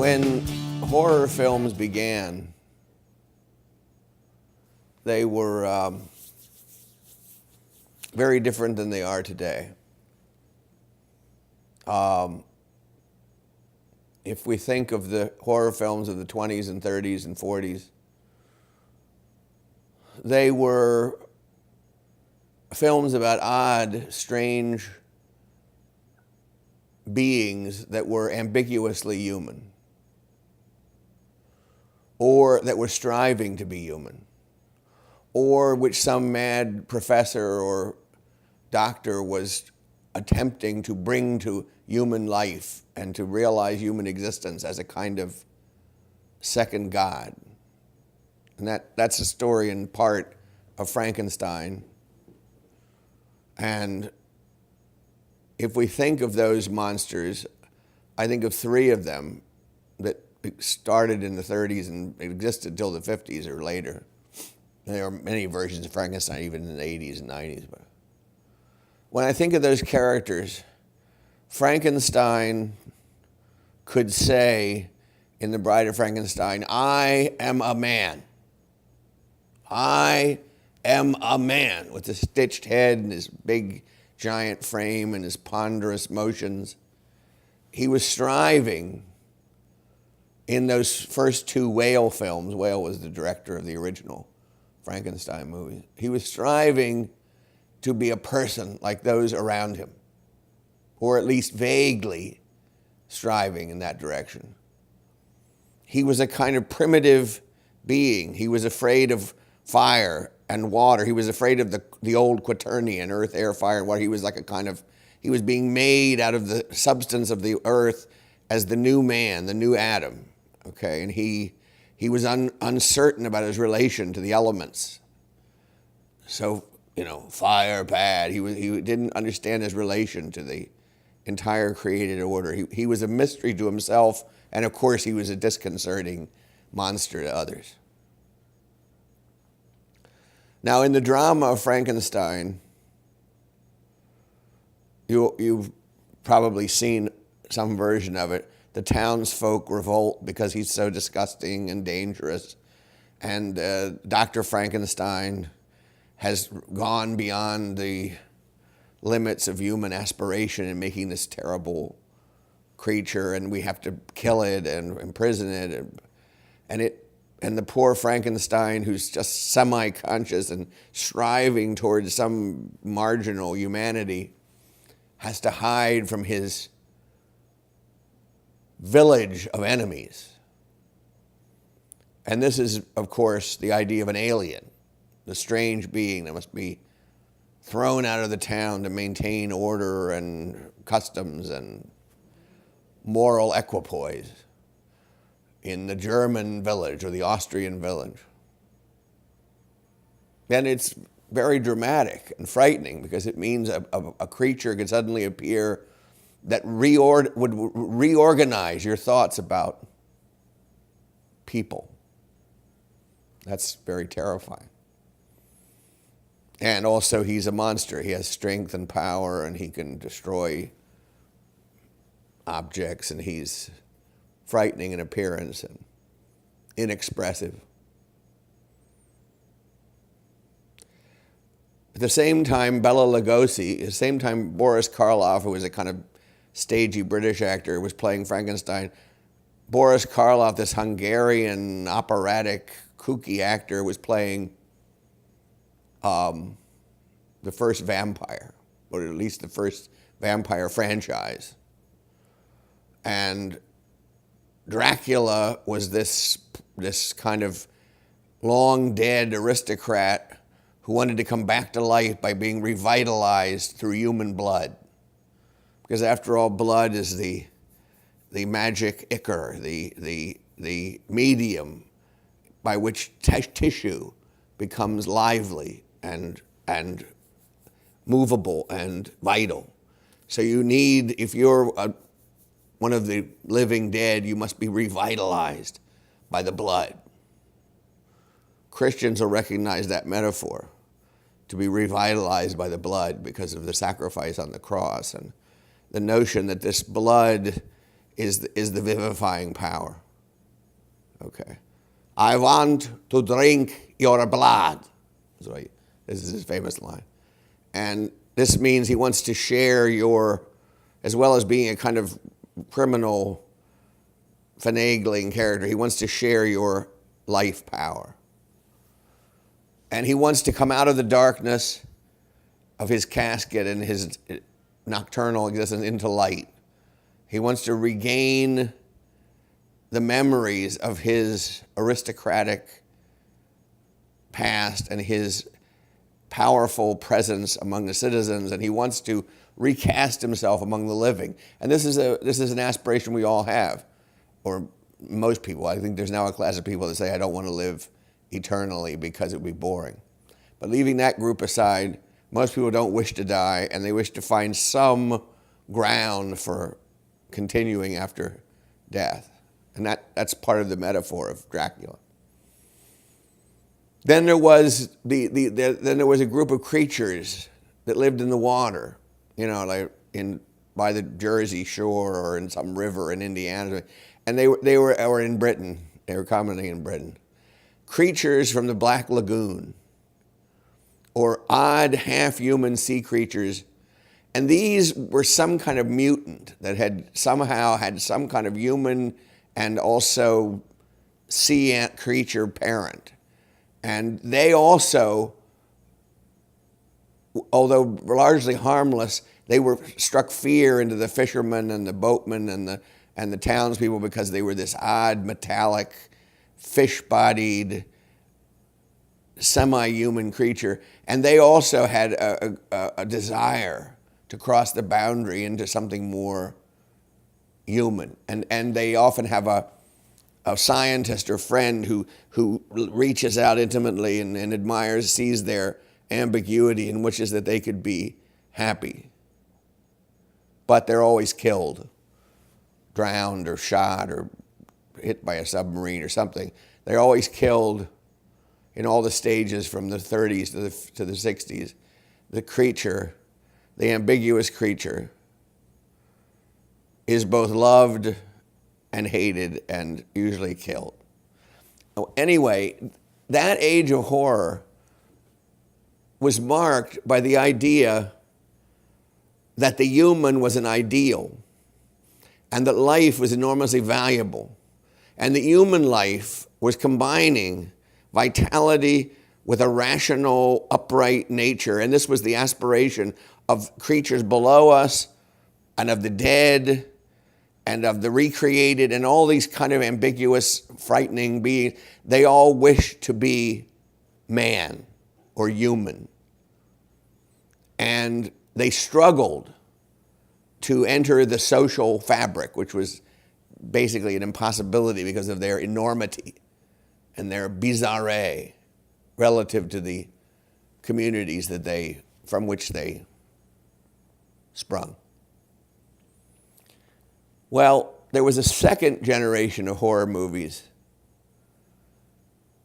When horror films began, they were very different than they are today. If we think of the horror films of the 20s and 30s and 40s, they were films about odd, strange beings that were ambiguously human, or that were striving to be human, or which some mad professor or doctor was attempting to bring to human life and to realize human existence as a kind of second God. And that's the story in part of Frankenstein. And if we think of those monsters, I think of three of them that started in the 30s and existed till the 50s or later. There are many versions of Frankenstein even in the 80s and 90s. But when I think of those characters, Frankenstein could say in The Bride of Frankenstein, "I am a man. I am a man," with his stitched head and his big giant frame and his ponderous motions. He was striving in those first two Whale films. Whale was the director of the original Frankenstein movie. He was striving to be a person like those around him, or at least vaguely striving in that direction. He was a kind of primitive being. He was afraid of fire and water. He was afraid of the old quaternion, earth, air, fire, and water. He was like he was being made out of the substance of the earth as the new man, the new Adam. Okay, and he was uncertain about his relation to the elements. So, fire, bad. He didn't understand his relation to the entire created order. He was a mystery to himself, and of course he was a disconcerting monster to others. Now, in the drama of Frankenstein, you've probably seen some version of it. The townsfolk revolt because he's so disgusting and dangerous. And Dr. Frankenstein has gone beyond the limits of human aspiration in making this terrible creature, and we have to kill it and imprison it. And the poor Frankenstein, who's just semi-conscious and striving towards some marginal humanity, has to hide from his village of enemies. And this is, of course, the idea of an alien, the strange being that must be thrown out of the town to maintain order and customs and moral equipoise in the German village or the Austrian village. And it's very dramatic and frightening because it means a creature could suddenly appear that would reorganize your thoughts about people. That's very terrifying. And also he's a monster. He has strength and power, and he can destroy objects, and he's frightening in appearance and inexpressive. At the same time, Bela Lugosi, at the same time Boris Karloff, who was a kind of stagey British actor, was playing Frankenstein, Boris Karloff, this Hungarian operatic kooky actor, was playing the first vampire, or at least the first vampire franchise. And Dracula was this kind of long dead aristocrat who wanted to come back to life by being revitalized through human blood. Because after all, blood is the magic ichor, the medium by which tissue becomes lively and movable and vital. So you need, if you're one of the living dead, you must be revitalized by the blood. Christians will recognize that metaphor, to be revitalized by the blood because of the sacrifice on the cross, and the notion that this blood is the vivifying power. Okay. I want to drink your blood. This is his famous line. And this means he wants to share your, as well as being a kind of criminal, finagling character, he wants to share your life power. And he wants to come out of the darkness of his casket and his nocturnal existence into light. He wants to regain the memories of his aristocratic past and his powerful presence among the citizens, and he wants to recast himself among the living. And this is an aspiration we all have, or most people. I think there's now a class of people that say, I don't want to live eternally because it would be boring. But leaving that group aside, most people don't wish to die, and they wish to find some ground for continuing after death. And that's part of the metaphor of Dracula. Then there was a group of creatures that lived in the water, like by the Jersey Shore or in some river in Indiana, and they were in Britain. They were commonly in Britain. Creatures from the Black Lagoon, or odd half-human sea creatures, and these were some kind of mutant that had somehow had some kind of human and also sea ant creature parent. And they also, although largely harmless, they were struck fear into the fishermen and the boatmen and the townspeople because they were this odd, metallic, fish-bodied, semi-human creature. And they also had a desire to cross the boundary into something more human. And they often have a scientist or friend who reaches out intimately and admires, sees their ambiguity and wishes that they could be happy. But they're always killed, drowned or shot or hit by a submarine or something. They're always killed in all the stages from the 30s to the 60s. The creature, the ambiguous creature, is both loved and hated and usually killed. Anyway, that age of horror was marked by the idea that the human was an ideal and that life was enormously valuable. And the human life was combining vitality with a rational, upright nature. And this was the aspiration of creatures below us and of the dead and of the recreated and all these kind of ambiguous, frightening beings. They all wish to be man or human. And they struggled to enter the social fabric, which was basically an impossibility because of their enormity and their bizarre relative to the communities from which they sprung. Well, there was a second generation of horror movies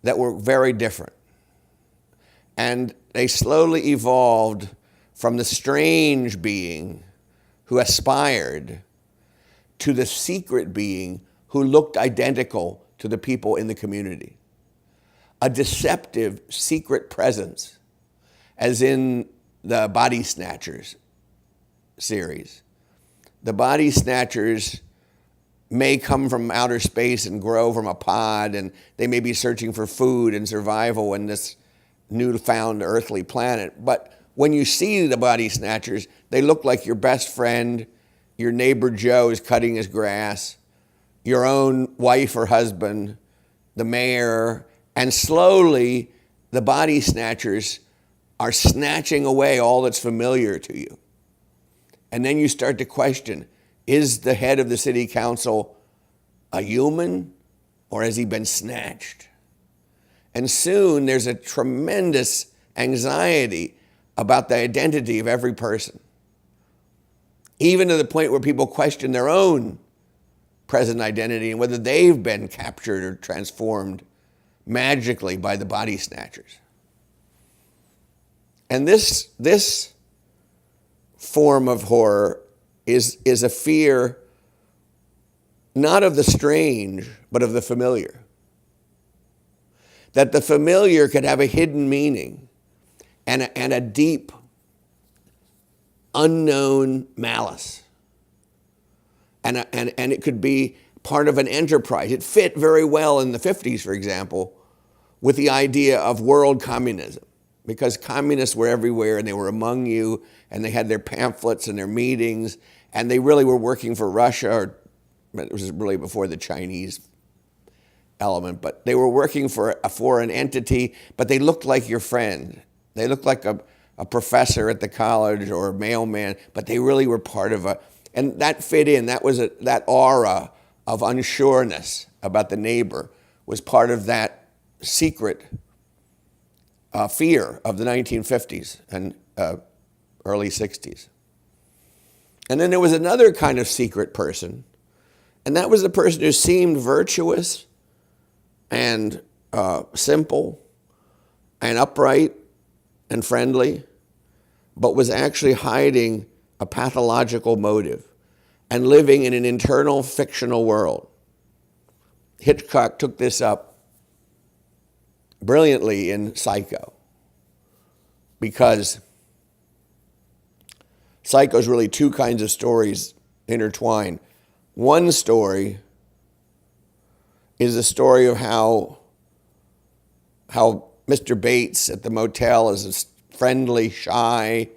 that were very different. And they slowly evolved from the strange being who aspired to the secret being who looked identical to the people in the community. A deceptive secret presence, as in the Body Snatchers series. The Body Snatchers may come from outer space and grow from a pod, and they may be searching for food and survival in this newfound earthly planet. But when you see the Body Snatchers, they look like your best friend, your neighbor Joe is cutting his grass, your own wife or husband, the mayor, and slowly the Body Snatchers are snatching away all that's familiar to you. And then you start to question, is the head of the city council a human or has he been snatched? And soon there's a tremendous anxiety about the identity of every person, even to the point where people question their own present identity and whether they've been captured or transformed magically by the Body Snatchers. And this form of horror is a fear not of the strange, but of the familiar. That the familiar could have a hidden meaning and a deep, unknown malice. And it could be part of an enterprise. It fit very well in the 50s, for example, with the idea of world communism, because communists were everywhere and they were among you and they had their pamphlets and their meetings and they really were working for Russia, or it was really before the Chinese element, but they were working for an entity, but they looked like your friend. They looked like a professor at the college or a mailman, but they really were part of and that fit in. That was that aura of unsureness about the neighbor was part of that secret fear of the 1950s and early 60s. And then there was another kind of secret person, and that was the person who seemed virtuous and simple and upright and friendly, but was actually hiding a pathological motive and living in an internal fictional world. Hitchcock took this up brilliantly in Psycho, because Psycho is really two kinds of stories intertwined. One story is the story of how Mr. Bates at the motel is a friendly, shy,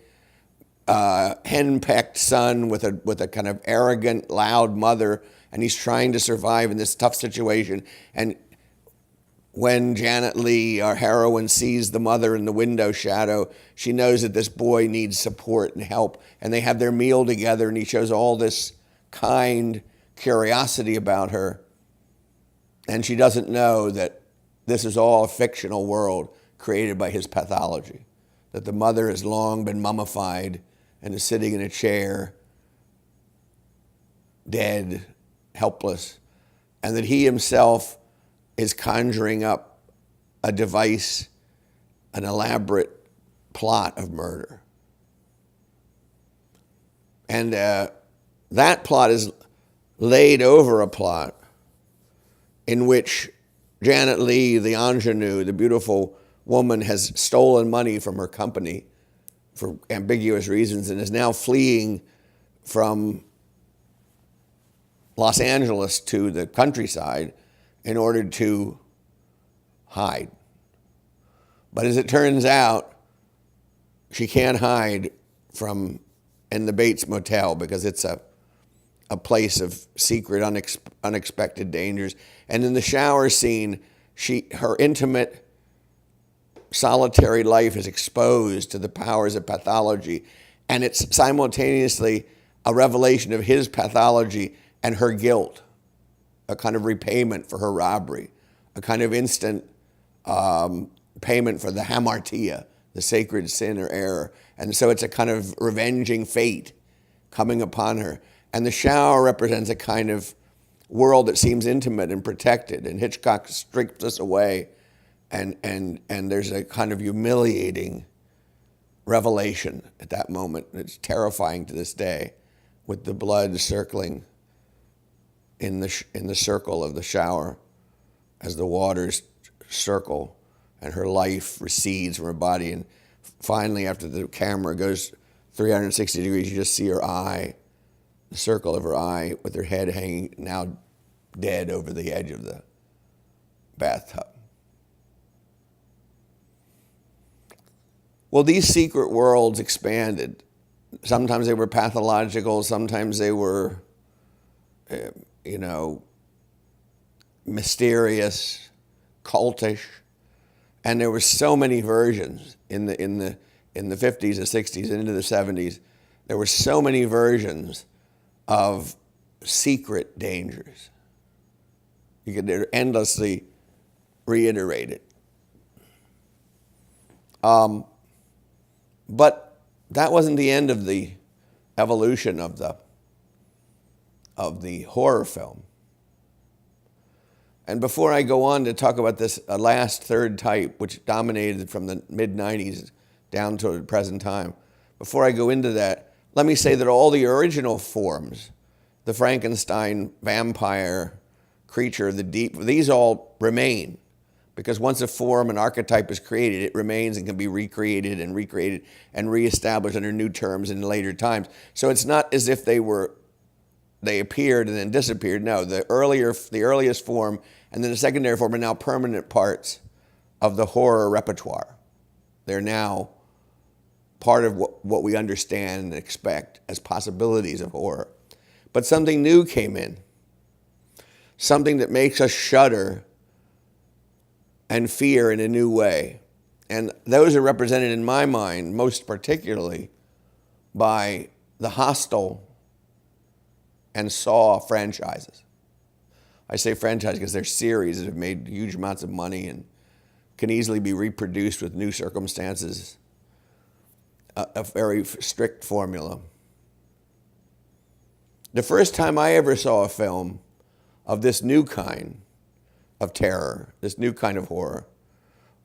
henpecked son with a kind of arrogant, loud mother, and he's trying to survive in this tough situation. And when Janet Leigh, our heroine, sees the mother in the window shadow, she knows that this boy needs support and help. And they have their meal together, and he shows all this kind curiosity about her. And she doesn't know that this is all a fictional world created by his pathology, that the mother has long been mummified and is sitting in a chair, dead, helpless, and that he himself is conjuring up a device, an elaborate plot of murder. And that plot is laid over a plot in which Janet Leigh, the ingenue, the beautiful woman, has stolen money from her company for ambiguous reasons and is now fleeing from Los Angeles to the countryside in order to hide. But as it turns out, she can't hide from in the Bates Motel because it's a place of secret, unexpected dangers. And in the shower scene, her intimate, solitary life is exposed to the powers of pathology, and it's simultaneously a revelation of his pathology and her guilt, a kind of repayment for her robbery, a kind of instant payment for the hamartia, the sacred sin or error. And so it's a kind of revenging fate coming upon her. And the shower represents a kind of world that seems intimate and protected. And Hitchcock strips us away, and there's a kind of humiliating revelation at that moment. It's terrifying to this day, with the blood circling in the circle of the shower as the waters circle and her life recedes from her body. And finally, after the camera goes 360 degrees, you just see her eye, the circle of her eye, with her head hanging now dead over the edge of the bathtub. Well, these secret worlds expanded. Sometimes they were pathological, sometimes they were mysterious, cultish, and there were so many versions in the 50s, the 60s, and into the 70s. There were so many versions of secret dangers. You could endlessly reiterate it. But that wasn't the end of the evolution of the horror film. And before I go on to talk about this last third type, which dominated from the mid-90s down to the present time, before I go into that, let me say that all the original forms the Frankenstein vampire creature, the deep, these all remain. Because once a form, an archetype is created, it remains and can be recreated and reestablished under new terms in later times. So it's not as if they appeared and then disappeared. No, the earliest form and then the secondary form are now permanent parts of the horror repertoire. They're now part of what we understand and expect as possibilities of horror. But something new came in, something that makes us shudder and fear in a new way. And those are represented in my mind most particularly by the Hostel and Saw franchises. I say franchise because they're series that have made huge amounts of money and can easily be reproduced with new circumstances, a very strict formula. The first time I ever saw a film of this new kind of terror, this new kind of horror,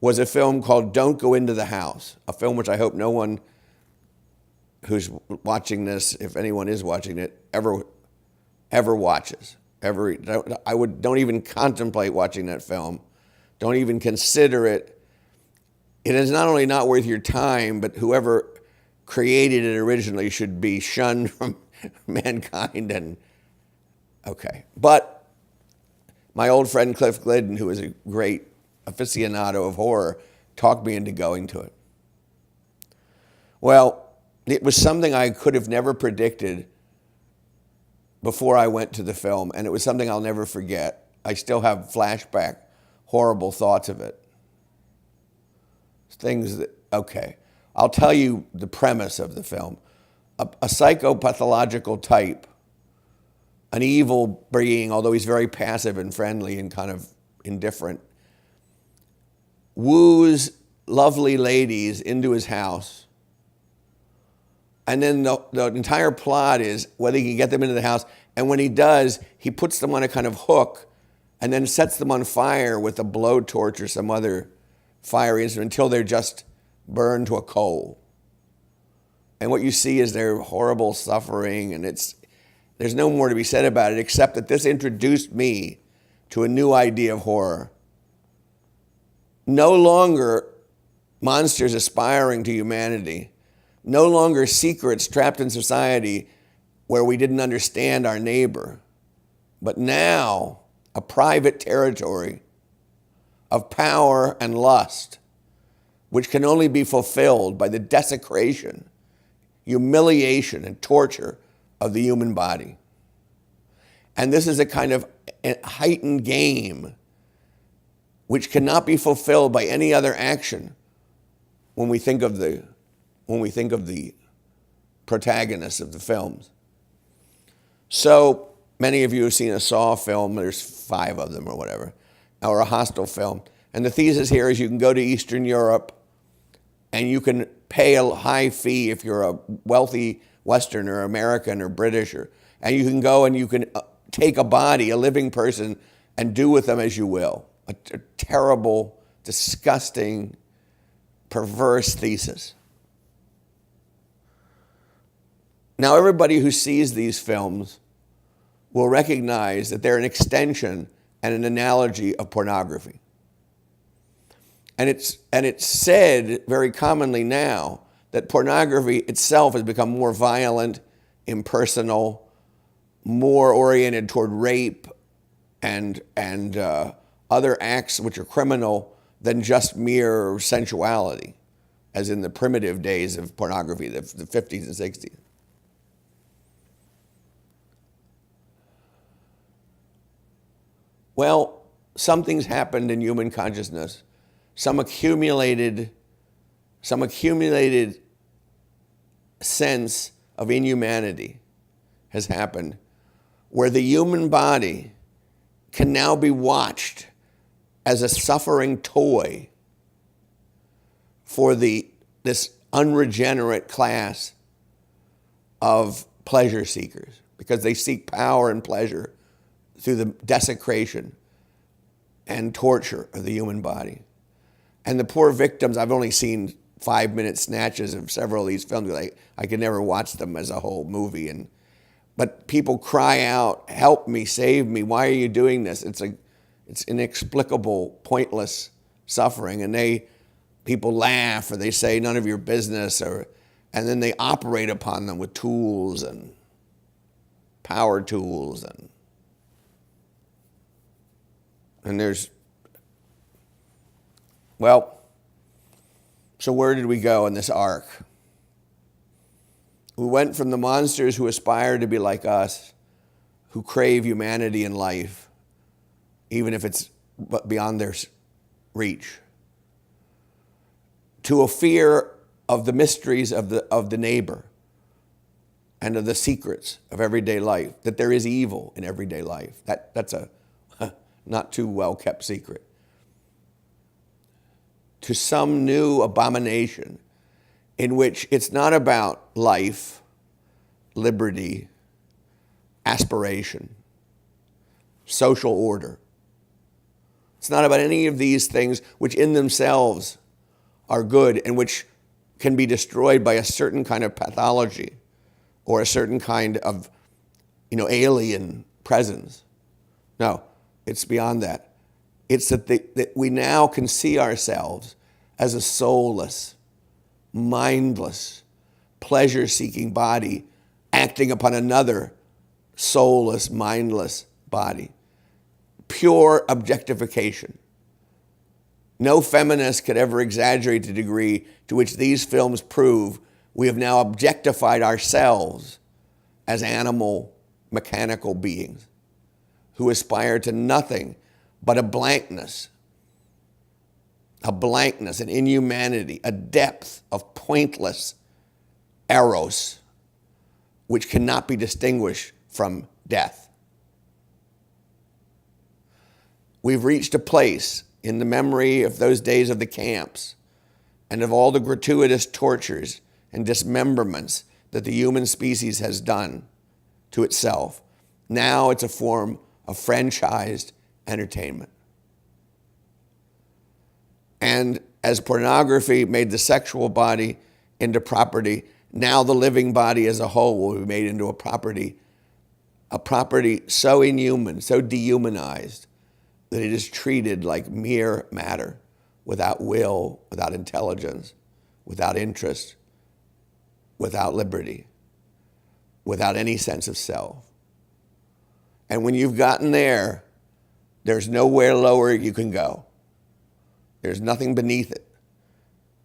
was a film called Don't Go Into the House, a film which I hope no one who's watching this, if anyone is watching it, ever watches. Don't even contemplate watching that film. Don't even consider it. It is not only not worth your time, but whoever created it originally should be shunned from mankind. And okay, but my old friend Cliff Glidden, who is a great aficionado of horror, talked me into going to it. Well, it was something I could have never predicted before I went to the film, and it was something I'll never forget. I still have flashback, horrible thoughts of it. Things that, okay, I'll tell you the premise of the film. A psychopathological type, an evil being, although he's very passive and friendly and kind of indifferent, woos lovely ladies into his house. And then the entire plot is whether he can get them into the house. And when he does, he puts them on a kind of hook and then sets them on fire with a blowtorch or some other fiery instrument until they're just burned to a coal. And what you see is their horrible suffering, and there's no more to be said about it except that this introduced me to a new idea of horror. No longer monsters aspiring to humanity, no longer secrets trapped in society where we didn't understand our neighbor, but now a private territory of power and lust, which can only be fulfilled by the desecration, humiliation, and torture of the human body. And this is a kind of heightened game which cannot be fulfilled by any other action when we think of the protagonists of the films. So many of you have seen a Saw film, there's 5 of them or whatever, or a Hostel film. And the thesis here is you can go to Eastern Europe and you can pay a high fee if you're a wealthy Westerner, American, or British, and you can go and you can take a body, a living person, and do with them as you will. A terrible, disgusting, perverse thesis. Now, everybody who sees these films will recognize that they're an extension and an analogy of pornography. And it's said very commonly now that pornography itself has become more violent, impersonal, more oriented toward rape and other acts which are criminal than just mere sensuality, as in the primitive days of pornography, the 50s and 60s. Well, something's happened in human consciousness. Some accumulated sense of inhumanity has happened, where the human body can now be watched as a suffering toy for this unregenerate class of pleasure seekers, because they seek power and pleasure through the desecration and torture of the human body. And the poor victims, I've only seen 5-minute snatches of several of these films. I could never watch them as a whole movie. But people cry out, help me, save me. Why are you doing this? It's inexplicable, pointless suffering. And people laugh, or they say none of your business, and then they operate upon them with tools and power tools. And so where did we go in this arc? We went from the monsters who aspire to be like us, who crave humanity in life, even if it's beyond their reach, to a fear of the mysteries of the neighbor and of the secrets of everyday life, that there is evil in everyday life. That's a not too well-kept secret. To some new abomination in which it's not about life, liberty, aspiration, social order. It's not about any of these things which in themselves are good and which can be destroyed by a certain kind of pathology or a certain kind of, alien presence. No, it's beyond that. It's that we now can see ourselves as a soulless, mindless, pleasure-seeking body acting upon another soulless, mindless body. Pure objectification. No feminist could ever exaggerate the degree to which these films prove we have now objectified ourselves as animal, mechanical beings who aspire to nothing but a blankness, an inhumanity, a depth of pointless eros, which cannot be distinguished from death. We've reached a place in the memory of those days of the camps and of all the gratuitous tortures and dismemberments that the human species has done to itself. Now it's a form of franchised entertainment. And as pornography made the sexual body into property, now the living body as a whole will be made into a property so inhuman, so dehumanized, that it is treated like mere matter, without will, without intelligence, without interest, without liberty, without any sense of self. And when you've gotten there, there's nowhere lower you can go. There's nothing beneath it.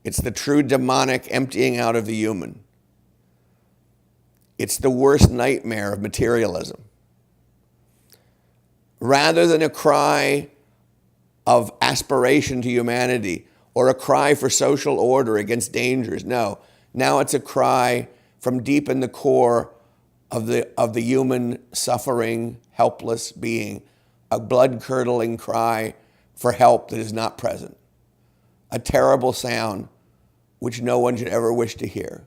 It's the true demonic emptying out of the human. It's the worst nightmare of materialism. Rather than a cry of aspiration to humanity or a cry for social order against dangers, no. Now it's a cry from deep in the core of the human suffering, helpless being, a blood-curdling cry for help that is not present, a terrible sound which no one should ever wish to hear.